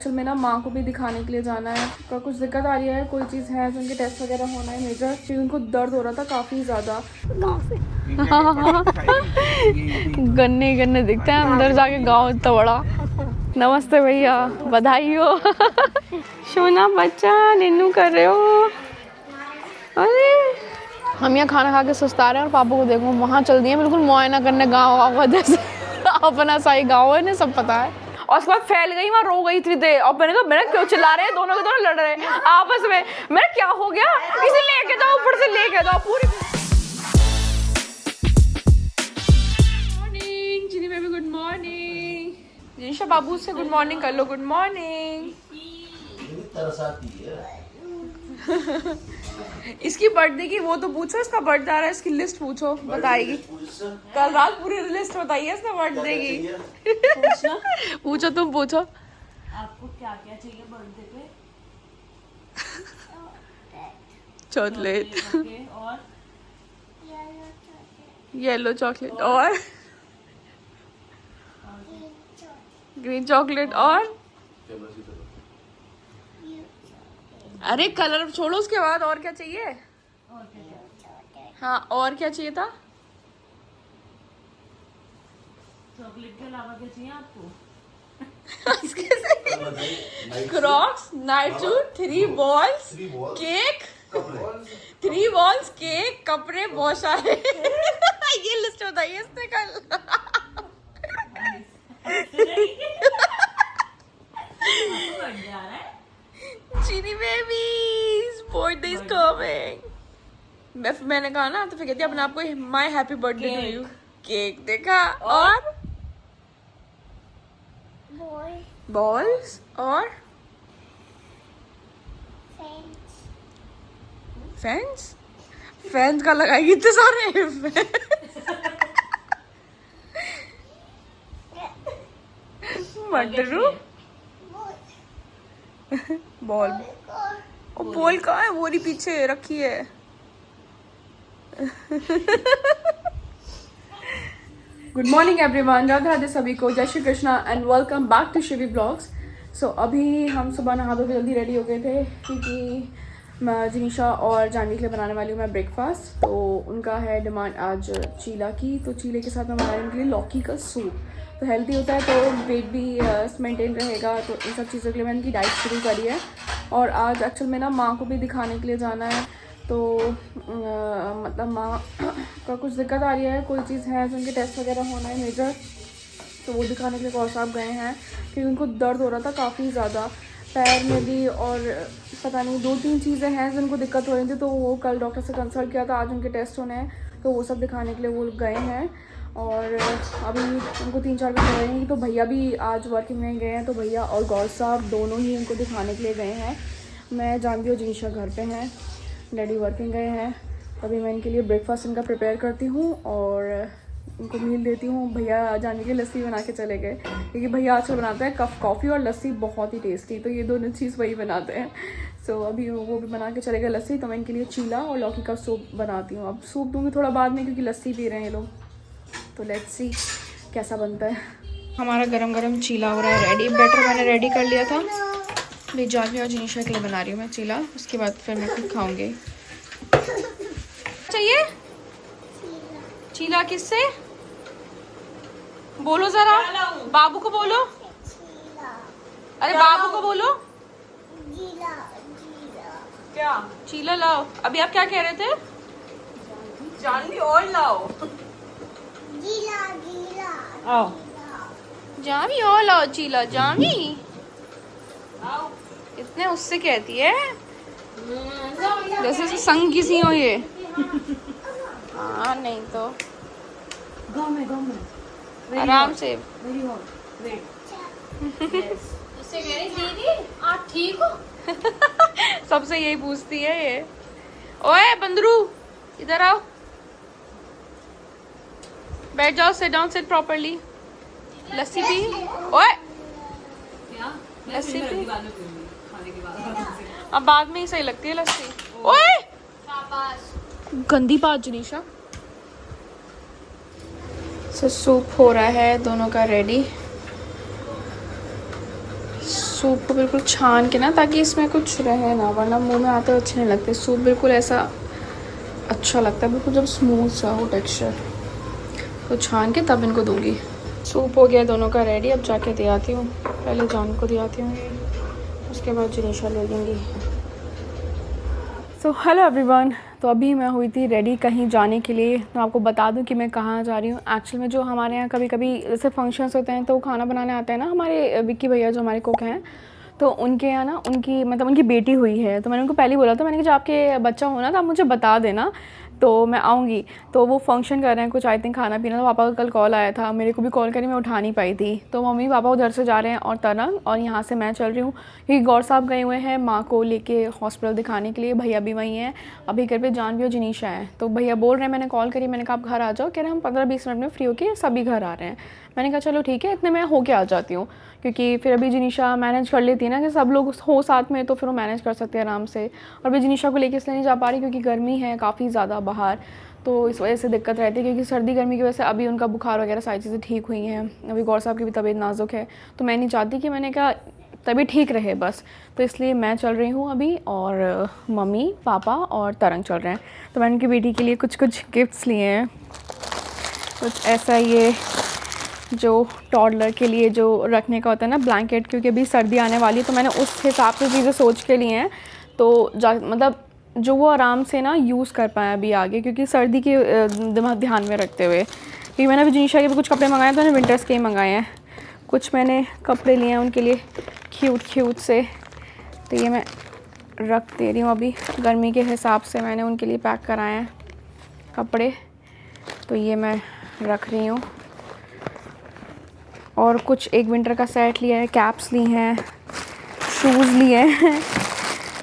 Actual में ना माँ को भी दिखाने के लिए जाना है, का कुछ दिक्कत आ रही है, कोई चीज़ है, उनके टेस्ट वगैरह होना है मेजर, क्योंकि उनको दर्द हो रहा था काफ़ी ज़्यादा। गन्ने गन्ने दिखते हैं अंदर जाके, गांव इतना बड़ा। नमस्ते भैया, बधाई हो। सोना बच्चा निन्नू कर रहे हो। अरे हम यहाँ खाना खा के सुस्ता रहे हैं और पापा को देखो वहाँ चल दिए बिल्कुल मुआयना करने, गाँव का जैसे अपना सही गाँव है ना, सब पता है। और उसके बाद फैल गई वहाँ, रो गई इतनी देर। और मैंने कहा मेरा क्यों चिल्ला रहे हैं, दोनों के दोनों लड़ रहे हैं आपस में। मेरा क्या हो गया, इसे लेके जाओ, ऊपर से लेके जाओ पूरी। मॉर्निंग जिनी बेबी, गुड मॉर्निंग। जिनिशा बाबू से गुड मॉर्निंग कर लो, गुड मॉर्निंग। इसकी बर्थडे की वो तो पूछो, इसका बर्थडे आ रहा है, इसकी लिस्ट पूछो, बताएगी। कल रात पूरी लिस्ट बताइए इसने बर्थडे की। पूछो तुम पूछो, आपको क्या क्या चाहिए बर्थडे पे? चॉकलेट और येलो चॉकलेट और ग्रीन चॉकलेट और अरे कलर छोड़ो, उसके बाद और क्या चाहिए? हाँ और क्या चाहिए था? चॉकलेट के अलावा क्या चाहिए आपको? Crocs, night suit, 3 balls, cake, 3 balls, cake, कपड़े बहुत सारे। ये लिस्ट बताइए इसने कल। चीनी बेबीज बर्थडे इज कमिंग। मैंने कहा ना, तो फिर कहती है अपने आप को my happy birthday to you. Cake देखा और बॉल्स और फैंस। फैंस का लगाएगी इतने सारे। मटरू बॉल, और बॉल कहाँ है? वो नहीं पीछे रखी है। Good morning everyone, Radhe Radhe सभी को, जय Shri Krishna and welcome back to Shivi blogs. सो अभी हम सुबह नहा धो के जल्दी रेडी हो गए थे, क्योंकि मैं जिनिशा और जानवी के लिए बनाने वाली हूँ मैं ब्रेकफास्ट। तो उनका है डिमांड आज चीला की, तो चीले के साथ मैं बना रही हूँ उनके लिए लौकी का सूप। तो हेल्दी होता है, तो वेट भी मेंटेन रहेगा, तो इन सब चीज़ों के लिए मैंने उनकी डाइट शुरू करी है। और आज एक्चुअल में ना माँ को भी दिखाने के लिए जाना है, तो मतलब माँ का कुछ दिक्कत आ रही है, कोई चीज़ है, तो उनके टेस्ट वगैरह होना है मेजर, तो वो दिखाने के लिए गौर साहब गए हैं, क्योंकि उनको दर्द हो रहा था काफ़ी ज़्यादा पैर में भी, और पता नहीं 2-3 चीज़ें हैं जिनको दिक्कत हो रही थी। तो वो कल डॉक्टर से कंसल्ट किया था, आज उनके टेस्ट होने हैं, तो वो सब दिखाने के लिए वो गए हैं। और अभी उनको 3-4 घंटे लगेंगे, तो भैया भी आज वर्किंग में गए हैं, तो भैया और गौर साहब दोनों ही उनको दिखाने के लिए गए हैं। मैं जानवी और जिनिशा घर पे हैं, डैडी वर्किंग गए हैं। अभी मैं इनके लिए ब्रेकफास्ट इनका प्रिपेयर करती हूँ और इनको मील देती हूँ। भैया जानवी के लस्सी बना के चले गए, क्योंकि भैया आजकल बनाते हैं कॉफ़ी और लस्सी बहुत ही टेस्टी, तो ये दोनों चीज़ वही बनाते हैं। सो अभी वो भी बना के चले गए लस्सी, तो मैं इनके लिए चीला और लौकी का सूप बनाती हूँ। अब सूप दूँगी थोड़ा बाद में, क्योंकि लस्सी पी रहे हैं ये लोग, तो लेट्स सी कैसा बनता है। हमारा गरम गरम चीला हो रहा है रेडी। बैटर मैंने रेडी कर लिया था, मैं जानवी और जिनिशा के लिए बना रही हूँ मैं चीला, उसके बाद फिर मैं खुद खाऊंगी। चाहिए चीला किससे? बोलो जरा, बाबू को बोलो। अरे बाबू को बोलो। क्या चीला लाओ। अभी आप क्या कह रहे थे? जानवी और लाओ। आओ जानवी और लाओ चीला। जानवी इतने उससे कहती है जैसे संग किसी हो ये। हाँ नहीं तो गाँव में आराम से। उससे कह रही दीदी आप ठीक हो? सबसे यही पूछती है ये। ओए बंदरू इधर आओ, बैठ जाओ, सिट डाउन, सिट प्रॉपर्ली। लस्सी पी। ओए लस्सी पी, अब बाद में ही सही लगती है लस्सी। ओए गंदी बात जिनिशा। सूप हो रहा है दोनों का रेडी। सूप को बिल्कुल छान के ना, ताकि इसमें कुछ रहे ना, वरना मुंह में आते हुए अच्छे नहीं लगते। सूप बिल्कुल ऐसा अच्छा लगता है, बिल्कुल जब स्मूथ सा हो टेक्सचर। तो छान के तब इनको दूंगी। सूप हो गया दोनों का रेडी, अब जाके दे आती हूँ। पहले जान को दे आती हूँ, उसके बाद जिनिशा ले लेंगी। सो हेलो एवरीवन, तो अभी मैं हुई थी रेडी कहीं जाने के लिए। तो आपको बता दूं कि मैं कहाँ जा रही हूँ। एक्चुअल में जो हमारे यहाँ कभी कभी जैसे फंक्शंस होते हैं तो खाना बनाने आते हैं ना हमारे विक्की भैया, जो हमारे कुक हैं, तो उनके यहाँ ना उनकी बेटी हुई है। तो मैंने उनको पहले ही बोला था, मैंने कहा जब आपके बच्चा हो ना तो आप मुझे बता देना, तो मैं आऊँगी। तो वो फंक्शन कर रहे हैं कुछ, आई थिंक खाना पीना। तो पापा का कल कॉल आया था, मेरे को भी कॉल करी, मैं उठा नहीं पाई थी। तो मम्मी पापा उधर से जा रहे हैं और तरंग, और यहाँ से मैं चल रही हूँ क्योंकि गौर साहब गए हुए हैं माँ को लेके हॉस्पिटल दिखाने के लिए। भैया भी वहीं हैं, अभी घर पे जान भी और जिनीशा है। तो भैया बोल रहे हैं, मैंने कॉल करी, मैंने कहा आप घर आ जाओ। कह रहे हैं हम 15-20 मिनट में फ्री होके सभी घर आ रहे हैं। मैंने कहा चलो ठीक है, इतने मैं होके आ जाती हूँ, क्योंकि फिर अभी जिनीशा मैनेज कर लेती है ना कि सब लोग हो साथ में, तो फिर वो मैनेज कर सकते हैं आराम से। और अभी जिनीशा को लेके इसलिए नहीं जा पा रही क्योंकि गर्मी है काफ़ी ज़्यादा बाहर, तो इस वजह से दिक्कत रहती है। क्योंकि सर्दी गर्मी की वजह से अभी उनका बुखार वगैरह सारी चीज़ें ठीक हुई हैं। अभी गौर साहब की भी तबीयत नाजुक है, तो मैं नहीं चाहती कि, मैंने कहा तबीयत ठीक रहे बस। तो इसलिए मैं चल रही हूँ अभी, और मम्मी पापा और तरंग चल रहे हैं। तो मैंने उनकी बेटी के लिए कुछ गिफ्ट्स लिए हैं। कुछ ऐसा, ये जो टॉडलर के लिए जो रखने का होता है ना ब्लैंकेट, क्योंकि अभी सर्दी आने वाली है, तो मैंने उस हिसाब से चीज़ें सोच के लिए हैं। तो मतलब जो वो आराम से ना यूज़ कर पाएँ अभी आगे, क्योंकि सर्दी के ध्यान में रखते हुए। क्योंकि मैंने अभी जिनीशा के भी कुछ कपड़े मंगाए हैं, तो मैंने विंटर्स के ही मंगाए हैं। कुछ मैंने कपड़े लिए हैं उनके लिए क्यूट से, तो ये मैं रख दे रही हूँ अभी। गर्मी के हिसाब से मैंने उनके लिए पैक कराए हैं कपड़े, तो ये मैं रख रही हूँ। और कुछ एक विंटर का सेट लिया है, कैप्स ली हैं, शूज़ लिए हैं।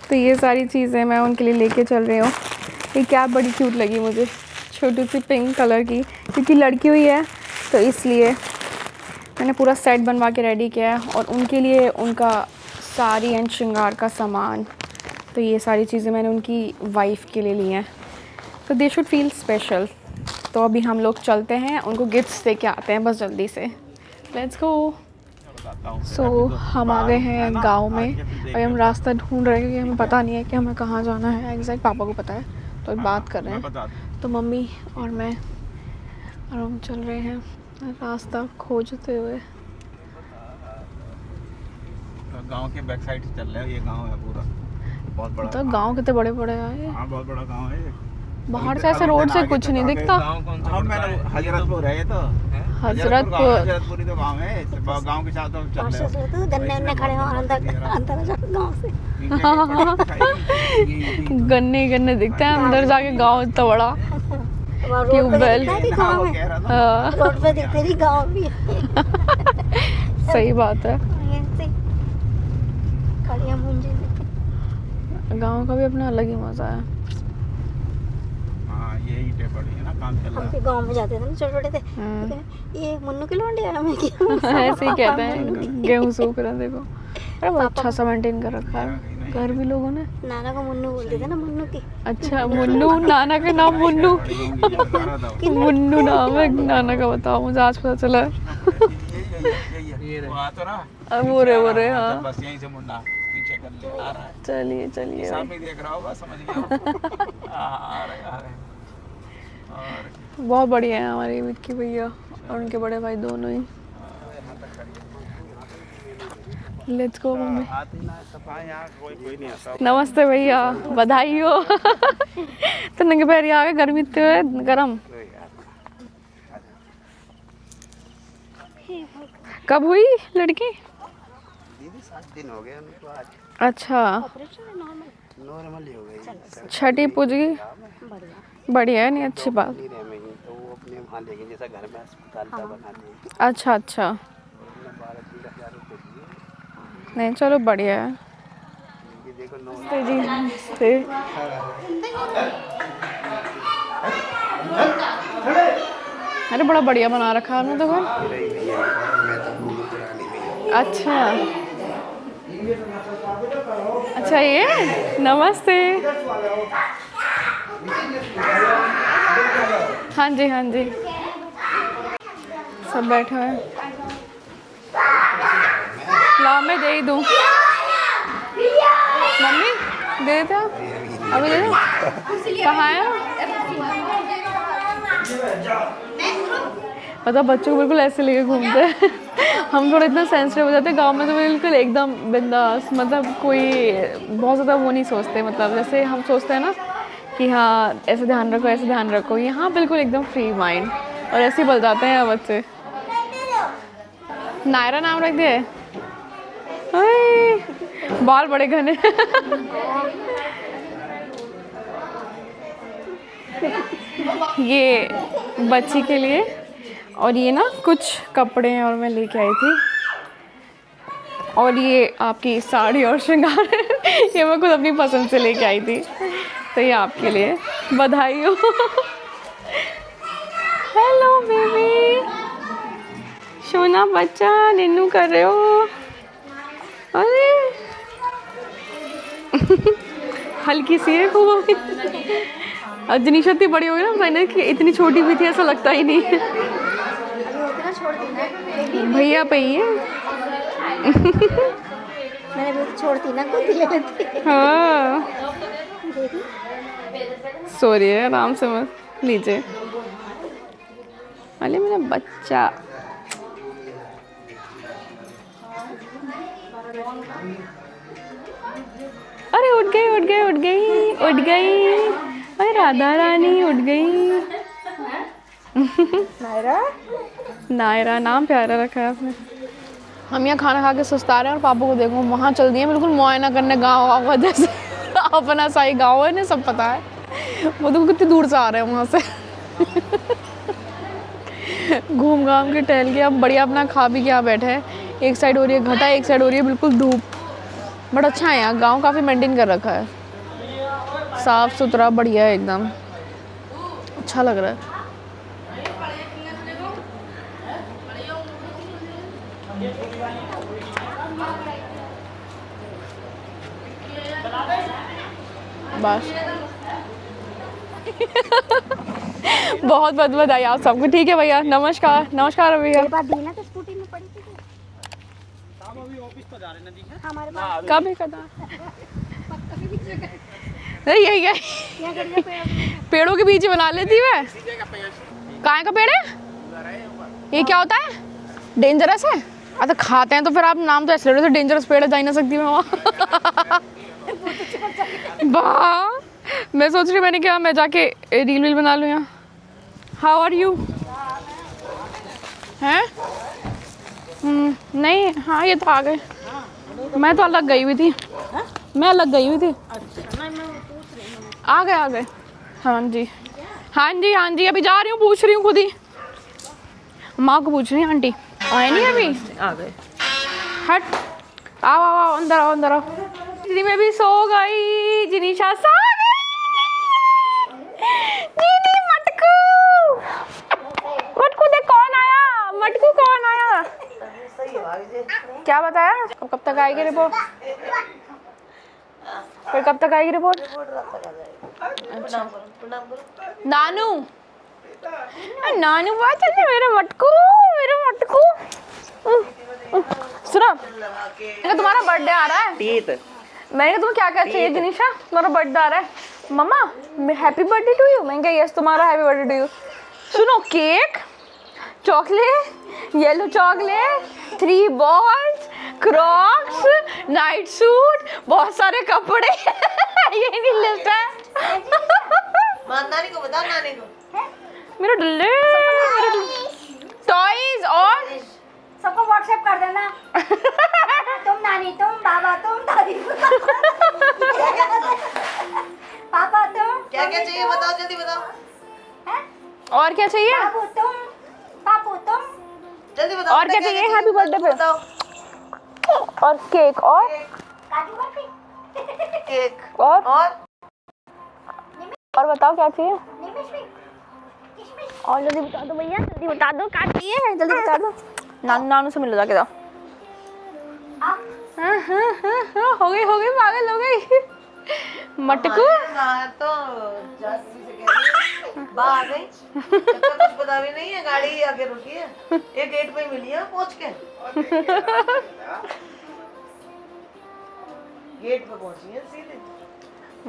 तो ये सारी चीज़ें मैं उनके लिए लेके चल रही हूँ। ये कैप बड़ी क्यूट लगी मुझे, छोटी सी पिंक कलर की, क्योंकि लड़की हुई है तो इसलिए मैंने पूरा सेट बनवा के रेडी किया है। और उनके लिए उनका साड़ी एंड श्रृंगार का सामान, तो ये सारी चीज़ें मैंने उनकी वाइफ के लिए ली हैं, तो दे शुड फील स्पेशल। तो अभी हम लोग चलते हैं, उनको गिफ्ट्स दे के आते हैं बस जल्दी से। Let's go. सो हम आ गए हैं गांव में। अभी हम रास्ता ढूंढ रहे हैं क्योंकि हमें पता नहीं है कि हमें कहाँ जाना है एग्जैक्ट। पापा को पता है, तो बात कर रहे हैं। तो मम्मी और मैं और हम चल रहे हैं रास्ता खोजते हुए। गांव के बैक साइड से चल रहे हैं। ये गांव है पूरा, बहुत बड़ा। तो गांव कितने बड़े बड़े हैं। हाँ, बहुत बड़ा गांव है। बाहर से ऐसे रोड से कुछ नहीं दिखता। हजरतपुर है ये तो। हजरतपुर ही तो गांव है। गांव के साथ हम चल रहे हैं। गन्ने खड़े हो अंदर गांव से। गन्ने दिखते हैं अंदर जाके। गांव इतना बड़ा, ट्यूबवेल रोड पे दिखते नहीं, गांव भी सही बात है। गांव का भी अपना अलग ही मजा है। हाँ, ये ईंटें पड़ी है ना, काम चल रहा है। हम गांव में जाते थे ना छोटे थे, ये मुन्नू के लौंडे आया मैं ऐसे ही कहते हैं। गेहूं सूख रहा, देखो। अरे बहुत अच्छा सा मेंटेन कर रखा है घर भी लोगों ने। नाना को मुन्नू बोलते थे ना, मुन्नू की। अच्छा, मुन्नू। नाना का नाम मुन्नू। मुन्नू नाम है नाना का। बताओ, मुझे आज पता चला है। वो रे हाँ, बस यहीं से मुन्ना पीछे कर ले, आ रहा है। चलिए सामने देख रहा होगा, समझ गया। आ रहे। और बहुत बढ़िया है हमारे विक्की भैया और उनके बड़े भाई दोनों ही। Let's go mummy. नमस्ते भैया, बधाई हो। तो नंगे पैर आ गए, गर्मी इतने गरम। कब हुई लड़की? दीदी 7 दिन हो गए उनको आज। अच्छा, नॉर्मली हो गई। छठी पूज गई, बढ़िया है। नहीं, अच्छी बात। तो वो अपने वहाँ ले गए, जैसा घर में अस्पताल का बना दिए। अच्छा 12-13 रुपये दिए। नहीं, चलो बढ़िया है। देखो जी, अरे बड़ा बढ़िया बना रखा है आपने तो घर। अच्छा ये नमस्ते। हाँ जी, सब बैठे हुए हैं। लाओ मैं दे ही दूँ। मम्मी दे देते हो? अभी दे दो। कहाँ है? मतलब बच्चों को बिल्कुल ऐसे लेके घूमते हैं। हम थोड़ा इतना सेंसिटिव हो जाते हैं, गांव में तो बिल्कुल एकदम बिंदास, मतलब कोई बहुत ज़्यादा वो नहीं सोचते, मतलब जैसे हम सोचते हैं ना कि हाँ ऐसे ध्यान रखो, ऐसे ध्यान रखो, यहाँ बिल्कुल एकदम फ्री माइंड और ऐसे ही बल जाते हैं बच्चे। नायरा नाम रख दिया है, बाल बड़े घने। ये बच्ची के लिए, और ये ना कुछ कपड़े हैं और मैं लेके आई थी, और ये आपकी साड़ी और श्रृंगार ये मैं खुद अपनी पसंद से लेके आई थी, तो ये आपके लिए, बधाई हो। हेलो बेबी, सोना बच्चा, निन्नू कर रहे हो? अरे हल्की सी है खूब अभी। अब जनीशा इतनी बड़ी हो गई ना, मैंने कि इतनी छोटी भी थी ऐसा लगता ही नहीं है। भैया पे ही है। मैंने भी छोड़ती ना खुद ले लेती। हाँ सॉरी है, आराम से मत लीजिए। अरे मेरा बच्चा, अरे उठ गई उठ गई उठ गई उठ गई, अरे राधा रानी उठ गई। नायरा, नायरा नाम प्यारा रखा है आपने। हम यहाँ खाना खा के सुस्ता रहे हैं और पापा को देखो वहाँ चल दिए बिल्कुल मुआयना करने, गाँव का जैसे अपना साई गाँव है ना, सब पता है। वो तो कितनी दूर से आ रहे हैं वहाँ से। घूम घाम के टहल के अब बढ़िया अपना खा पी के यहाँ बैठे हैं। एक साइड हो रही है घटा, एक साइड हो रही है बिल्कुल धूप। बट अच्छा है यहाँ, गाँव काफ़ी मेंटेन कर रखा है, साफ़ सुथरा बढ़िया है एकदम, अच्छा लग रहा है। बस बहुत बहुत बधाई आप सबको। ठीक है भैया, नमस्कार। नमस्कार भैया। दी ना तो स्कूटी में पड़ी थी। अभी ऑफिस तो जा रहे ना, दी हमारे पास कब है कदा? नहीं यही पेड़ों के बीच बना लेती मैं। कहाँ का पेड़ है ये? क्या होता है? डेंजरस है? तो खाते हैं तो फिर आप नाम तो ऐसे ले रहे थे, डेंजरस पेड़ है, जा ही ना सकती मैं वहाँ। वाह, मैं सोच रही मैंने क्या मैं जाके रील वील बना लूँ यहाँ। How are you? हैं? नहीं, हाँ ये तो आ गए। मैं तो अलग गई हुई थी, मैं अलग गई हुई थी। आ गए। हाँ जी हाँ जी हाँ जी, अभी जा रही हूँ, पूछ रही हूँ खुद ही, माँ को पूछ रही हूँ। आंटी आए नहीं अभी? आ गए। हट, आओ आओ आओ, अंदर आओ अंदर आओ। दीदी मैं भी सो गई, जिनीशा सो गई। दीदी मटकू, मटकू देख कौन आया, मटकू कौन आया? क्या बताया? कब तक आएगी रिपोर्ट? फिर कब तक आएगी रिपोर्ट? अच्छा नानू, नानू बात है मेरे मटकू, मेरे मटकू। सुनो, तुम्हारा बर्थडे आ रहा है। मैंने तुम्हें क्या क्या चाहिए जिनीशा? तुम्हारा बर्थडे आ रहा है। मम्मा हैप्पी बर्थडे टू यू। मैंने कहा यस तुम्हारा हैप्पी बर्थडे टू यू। सुनो, cake, chocolate, yellow chocolate, 3 balls, Crocs, night suit, बहुत सारे कपड़े। ये नहीं लिस्ट है। नानी को बता, नानी को। मेरा डल्ले, टॉयज और सबको व्हाट्सएप कर देना। तुम नानी, तुम बाबा, तुम दादी, पापा तुम। क्या क्या चाहिए बताओ, जल्दी बताओ। और क्या चाहिए? बाबू तुम, पापू तुम। जल्दी बताओ। और क्या चाहिए हैप्पी बर्थडे पे? बताओ। और केक और काजू बर्फी, केक और बताओ क्या चाहिए? निमिष भी, किशमिश। और जल्दी बता दो भैया, जल्दी बता दो क्या चाहिए, जल्दी बता दो। नानू से मिलो जाके जाओ। हाँ, हो गई पागल हो गई। मटकू तो जास्ती से कह रही है, बा आ गई। कुछ पता भी नहीं है, गाड़ी आगे रुकी है, ये गेट पे मिली है पहुंच के। गेट पे पहुंची है सीधे।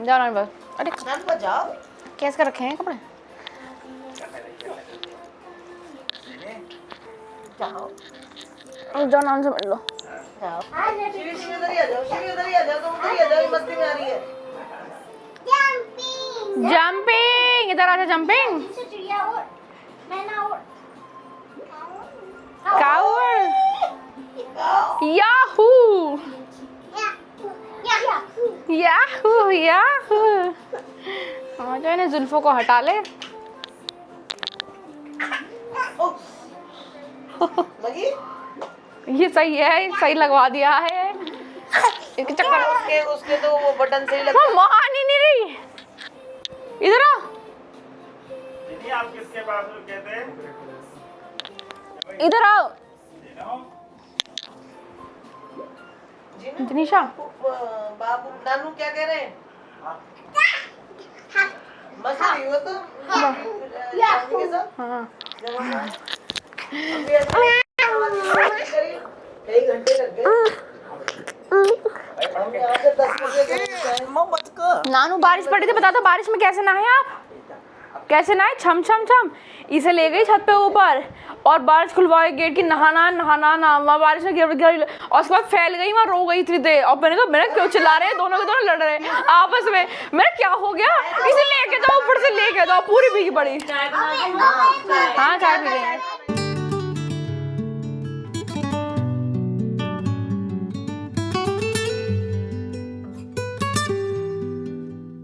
जाओ नानी बस। अरे नान पर जाओ। कैसे रखे हैं कपड़े? जाओ जाओ नान से मिल लो। जाओ। शिवी शिवी उधर ही आ जाओ, शिवी उधर ही आ जाओ, तुम उधर ही आ जाओ, ये मस्ती में आ रही है। जंपिंग, इधर आजा जंपिंग। चिड़िया उड़, मैना उड़। Cavour, Yahoo, Yahoo, Yahoo. हाँ जो इन्हें जुल्फों को हटा ले। लगी? ये सही है, सही लगवा दिया है। इसके चक्कर उसके उसके तो वो बटन से ही लगता वो मान ही नहीं रही। इधर आ। दीदी आप किसके पास रुके थे? इधर आओ। है। जनीशा बाबू नानू क्या कह रहे हैं? मस्ती हो तो के साथ हाँ अभी ऐसे कई घंटे लग गए। हम यहाँ से 10 बजे गए। मोहम्मद को नानू बारिश पड़ी थी, बता दो बारिश में कैसे नहाए आप? कैसे नहाए? छम छम छम। इसे ले गई छत पे ऊपर और बारिश खुलवाई गेट की, नहाना नहाना ना। वहाँ बारिश में गिर गिर और उसके बाद फैल गई, वहाँ रो गई इतनी देर। और मैंने कहा मैंने क्यों चिल्ला रहे हैं, दोनों के दोनों लड़ रहे हैं आपस में। मैंने क्या हो गया, इसे लेके जाओ, ऊपर से लेके जाओ, पूरी भीगी पड़ी। हाँ चाय पी रहे हैं।